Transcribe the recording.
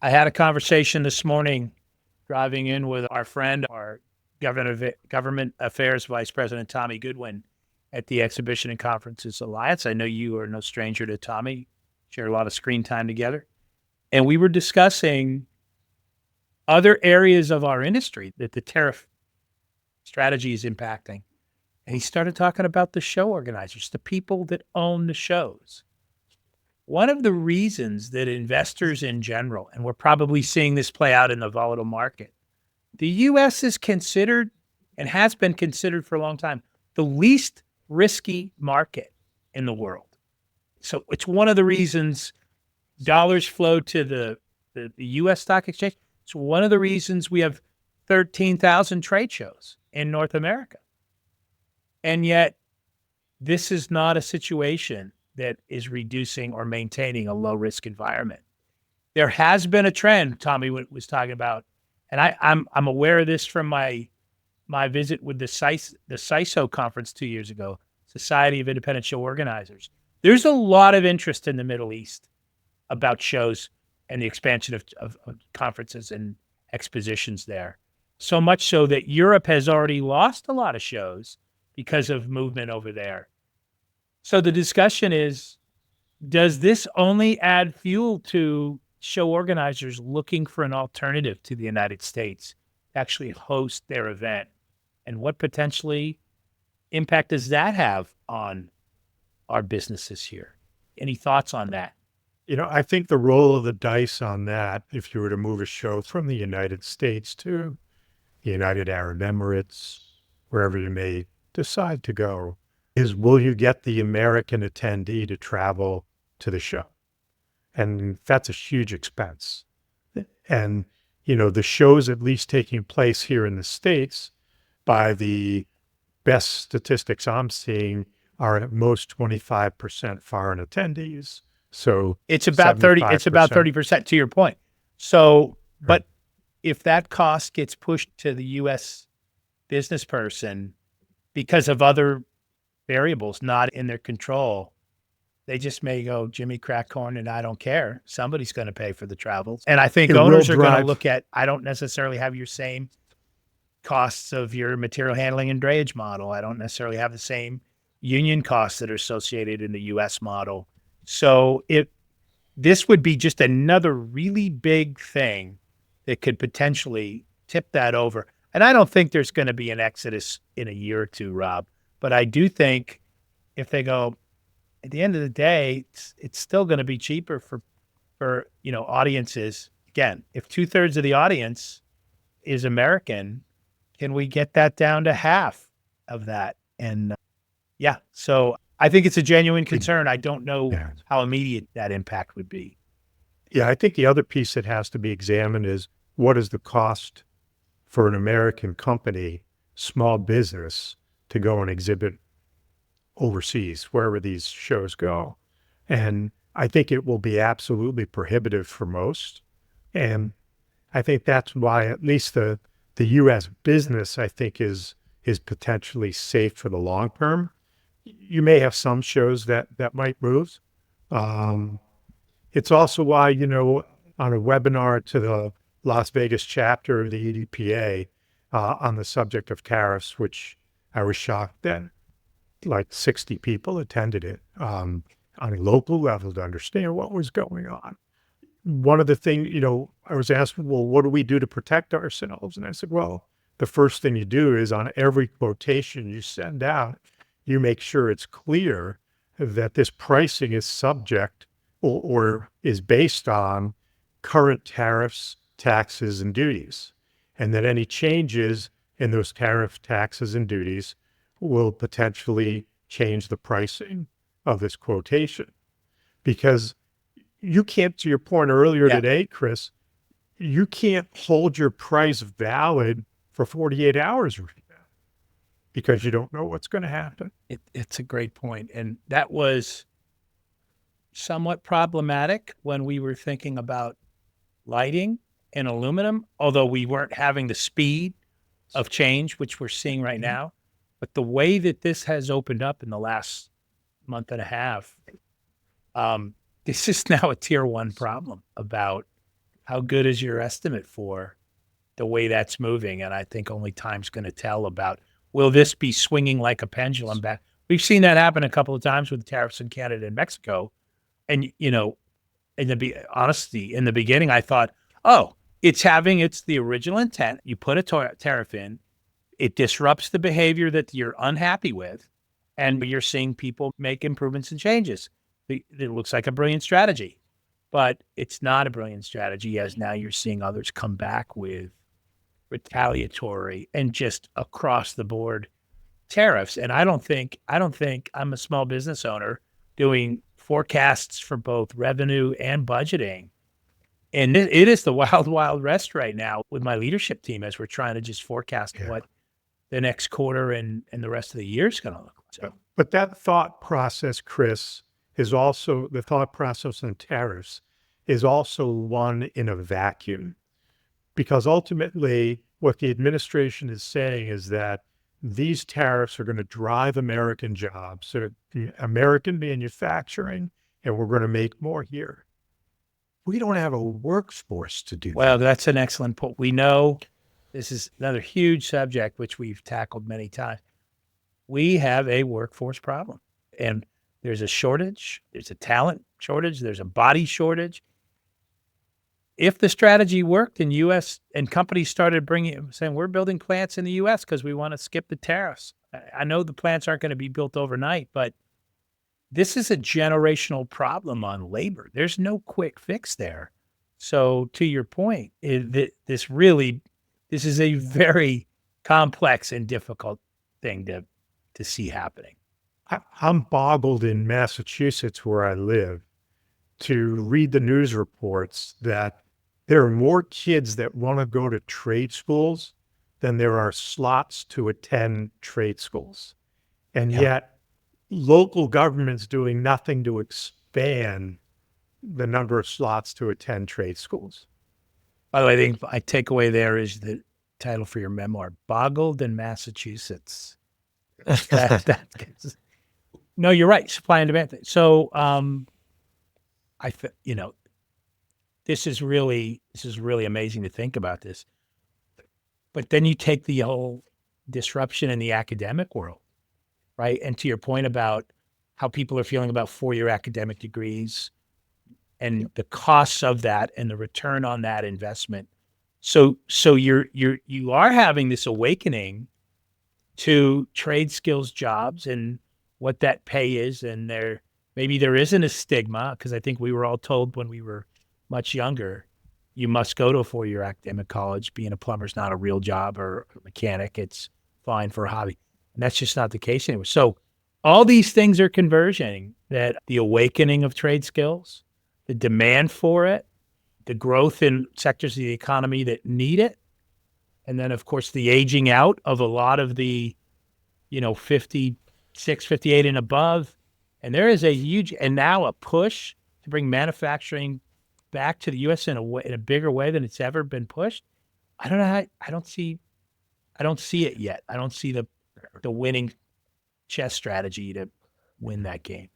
I had a conversation this morning driving in with our friend, our government affairs vice president, Tommy Goodwin, at the Exhibition and Conferences Alliance. I know you are no stranger to Tommy, share a lot of screen time together. And we were discussing other areas of our industry that the tariff strategy is impacting. And he started talking about the show organizers, the people that own the shows. One of the reasons that investors in general, and we're probably seeing this play out in the volatile market, the US is considered and has been considered for a long time the least risky market in the world. So it's one of the reasons dollars flow to the US stock exchange. It's one of the reasons we have 13,000 trade shows in North America. And yet, this is not a situation that is reducing or maintaining a low risk environment. There has been a trend Tommy was talking about, and I'm aware of this from my visit with the CISO conference 2 years ago, Society of Independent Show Organizers. There's a lot of interest in the Middle East about shows and the expansion of conferences and expositions there. So much so that Europe has already lost a lot of shows because of movement over there. So the discussion is, does this only add fuel to show organizers looking for an alternative to the United States to actually host their event? And what potentially impact does that have on our businesses here? Any thoughts on that? I think the roll of the dice on that, if you were to move a show from the United States to the United Arab Emirates, wherever you may decide to go, is will you get the American attendee to travel to the show? And that's a huge expense. And, the shows at least taking place here in the States, by the best statistics I'm seeing, are at most 25% foreign attendees. So it's about 30, it's about 30% to your point. So, but if that cost gets pushed to the US business person because of other variables not in their control, they just may go, Jimmy Crackhorn, and I don't care. Somebody's going to pay for the travels. And I think owners are going to look at, I don't necessarily have your same costs of your material handling and drayage model. I don't necessarily have the same union costs that are associated in the US model. So this would be just another really big thing that could potentially tip that over. And I don't think there's going to be an exodus in a year or two, Rob. But I do think if they go, at the end of the day, it's still going to be cheaper for audiences. Again, if 2/3 of the audience is American, can we get that down to half of that? And so I think it's a genuine concern. I don't know how immediate that impact would be. Yeah, I think the other piece that has to be examined is, what is the cost for an American company, small business, to go and exhibit overseas, wherever these shows go? And I think it will be absolutely prohibitive for most. And I think that's why at least the U.S. business, I think, is potentially safe for the long term. You may have some shows that might move. It's also why, on a webinar to the Las Vegas chapter of the EDPA on the subject of tariffs, which I was shocked that like 60 people attended it on a local level to understand what was going on. One of the things, I was asked, well, what do we do to protect ourselves? And I said, well, the first thing you do is on every quotation you send out, you make sure it's clear that this pricing is subject or is based on current tariffs, taxes, and duties, and that any changes in those tariff, taxes, and duties will potentially change the pricing of this quotation. Because you can't, to your point earlier today, Chris, you can't hold your price valid for 48 hours right now because you don't know what's going to happen. It's a great point. And that was somewhat problematic when we were thinking about lighting and aluminum, although we weren't having the speed of change, which we're seeing right now. But the way that this has opened up in the last month and a half, this is now a tier one problem about How good is your estimate for the way that's moving? And I think only time's going to tell about, will this be swinging like a pendulum back? We've seen that happen a couple of times with tariffs in Canada and Mexico. And, honesty, in the beginning, I thought, oh, it's the original intent. You put a tariff in, it disrupts the behavior that you're unhappy with, and you're seeing people make improvements and changes. It looks like a brilliant strategy, but it's not a brilliant strategy, as now you're seeing others come back with retaliatory and just across the board tariffs. And I don't think I'm a small business owner doing forecasts for both revenue and budgeting. And it is the wild, wild west right now with my leadership team as we're trying to just forecast what the next quarter and the rest of the year is going to look like. So, But that thought process, Chris, is also the thought process on tariffs is also one in a vacuum, because ultimately what the administration is saying is that these tariffs are going to drive American jobs, so American manufacturing, and we're going to make more here. We don't have a workforce to do well, that. that's an excellent point. We know this is another huge subject, which we've tackled many times. We have a workforce problem, and there's a shortage. There's a talent shortage. There's a body shortage. If the strategy worked and U.S. and companies started saying, we're building plants in the U.S. because we want to skip the tariffs. I know the plants aren't going to be built overnight, but this is a generational problem on labor. There's no quick fix there. So to your point, this is a very complex and difficult thing to see happening. I'm boggled in Massachusetts, where I live, to read the news reports that there are more kids that want to go to trade schools than there are slots to attend trade schools. And yet local government's doing nothing to expand the number of slots to attend trade schools. By the way, I think my takeaway there is the title for your memoir, Boggled in Massachusetts. No, you're right. Supply and demand thing. So, this is really amazing to think about this. But then you take the whole disruption in the academic world, right? And to your point about how people are feeling about 4-year academic degrees and the costs of that and the return on that investment. So you are having this awakening to trade skills jobs and what that pay is, and maybe there isn't a stigma, because I think we were all told when we were much younger, you must go to a 4-year academic college. Being a plumber is not a real job, or a mechanic. It's fine for a hobby. And that's just not the case anymore. So all these things are converging, that the awakening of trade skills, the demand for it, the growth in sectors of the economy that need it, and then, of course, the aging out of a lot of the, 56, 58 and above. And there is now a push to bring manufacturing back to the U.S. in a bigger way than it's ever been pushed. I don't know how. I don't see it yet. I don't see the winning chess strategy to win that game.